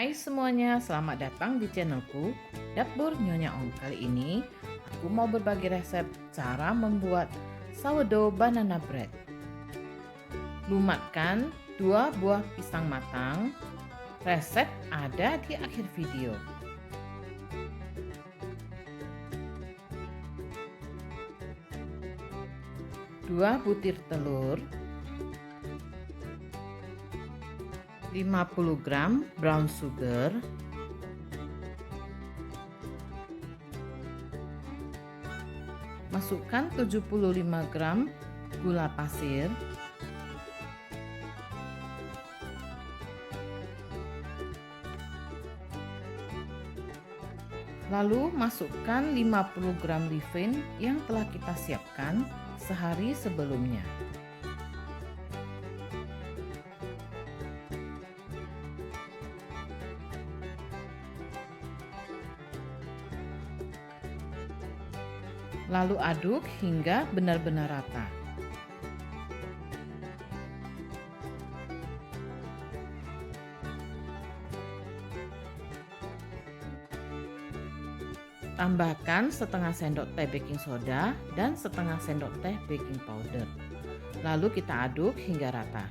Hai semuanya, selamat datang di channelku Dapur Nyonya Ong. Kali ini aku mau berbagi resep cara membuat sourdough banana bread. Lumatkan 2 buah pisang matang. Resep ada di akhir video. 2 butir telur, 50 gram brown sugar, masukkan 75 gram gula pasir, lalu masukkan 50 gram levain yang telah kita siapkan sehari sebelumnya. Lalu aduk hingga benar-benar rata. Tambahkan setengah sendok teh baking soda dan setengah sendok teh baking powder. Lalu kita aduk hingga rata.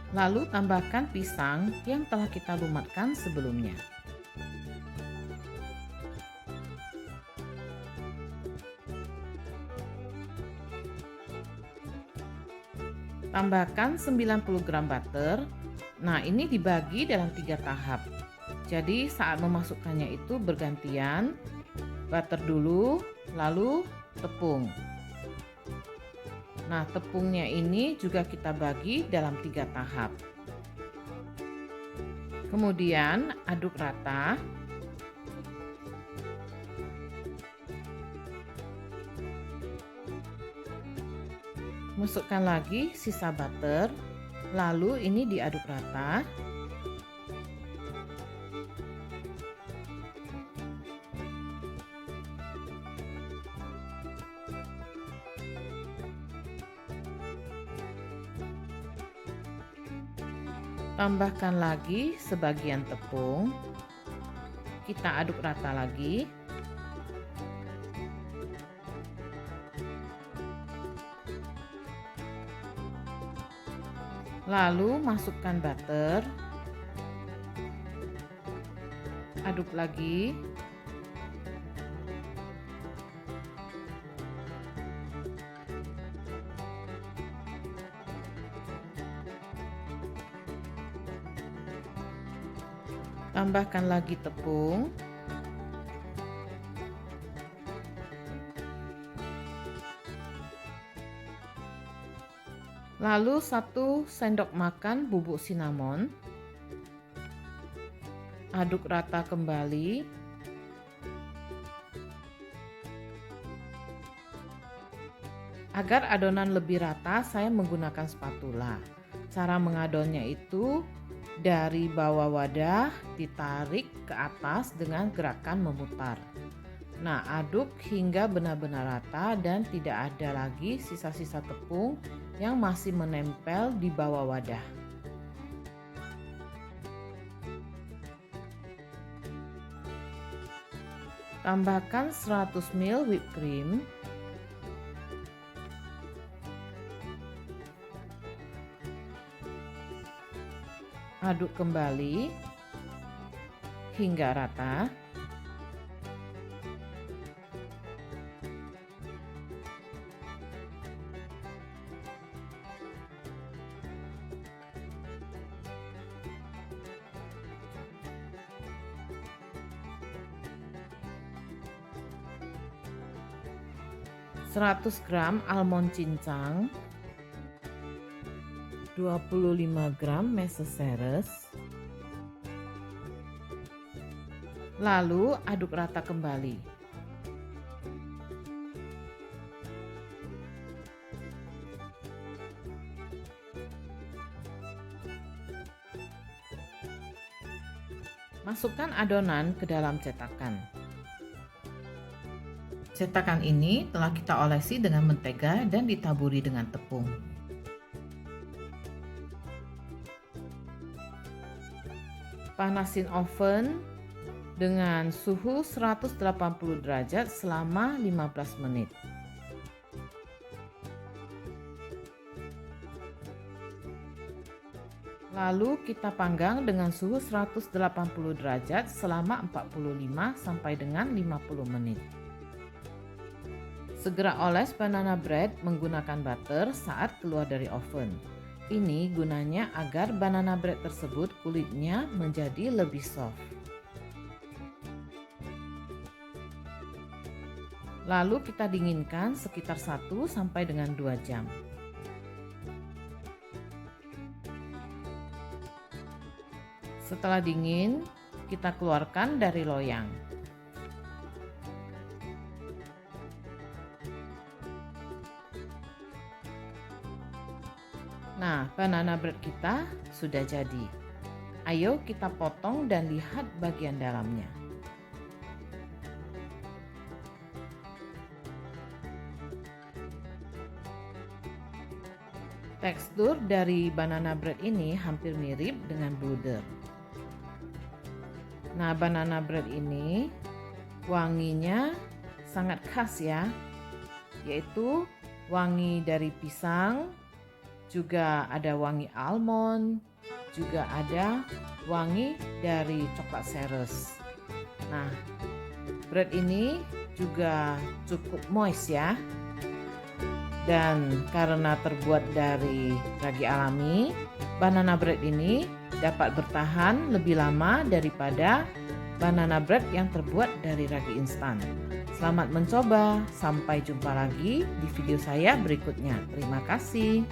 Lalu tambahkan pisang yang telah kita lumatkan sebelumnya. Tambahkan 90 gram butter. Nah, ini dibagi dalam 3 tahap. Jadi saat memasukkannya itu bergantian, butter dulu, lalu tepung. Nah, tepungnya ini juga kita bagi dalam 3 tahap. Kemudian aduk rata. Masukkan lagi sisa butter, lalu ini diaduk rata. Tambahkan lagi sebagian tepung. Kita aduk rata lagi. Lalu masukkan butter. Aduk lagi. Tambahkan lagi tepung. Lalu 1 sendok makan bubuk cinnamon. Aduk rata kembali. Agar adonan lebih rata, saya menggunakan spatula. Cara mengadonnya itu dari bawah wadah ditarik ke atas dengan gerakan memutar. Nah, aduk hingga benar-benar rata dan tidak ada lagi sisa-sisa tepung yang masih menempel di bawah wadah. Tambahkan 100 ml whipped cream. Aduk kembali hingga rata. Seratus gram almond cincang, 25 gram meses seres. Lalu aduk rata kembali. Masukkan adonan ke dalam cetakan. Cetakan ini telah kita olesi dengan mentega dan ditaburi dengan tepung. Panasin oven dengan suhu 180 derajat selama 15 menit. Lalu kita panggang dengan suhu 180 derajat selama 45 sampai dengan 50 menit. Segera oles banana bread menggunakan butter saat keluar dari oven. Ini gunanya agar banana bread tersebut kulitnya menjadi lebih soft. Lalu kita dinginkan sekitar 1 sampai dengan 2 jam. Setelah dingin, kita keluarkan dari loyang. Nah, banana bread kita sudah jadi. Ayo kita potong dan lihat bagian dalamnya. Tekstur dari banana bread ini hampir mirip dengan bluder. Nah, banana bread ini wanginya sangat khas ya, yaitu wangi dari pisang, juga ada wangi almond, juga ada wangi dari coklat ceres. Nah, bread ini juga cukup moist ya. Dan karena terbuat dari ragi alami, banana bread ini dapat bertahan lebih lama daripada banana bread yang terbuat dari ragi instan. Selamat mencoba, sampai jumpa lagi di video saya berikutnya. Terima kasih.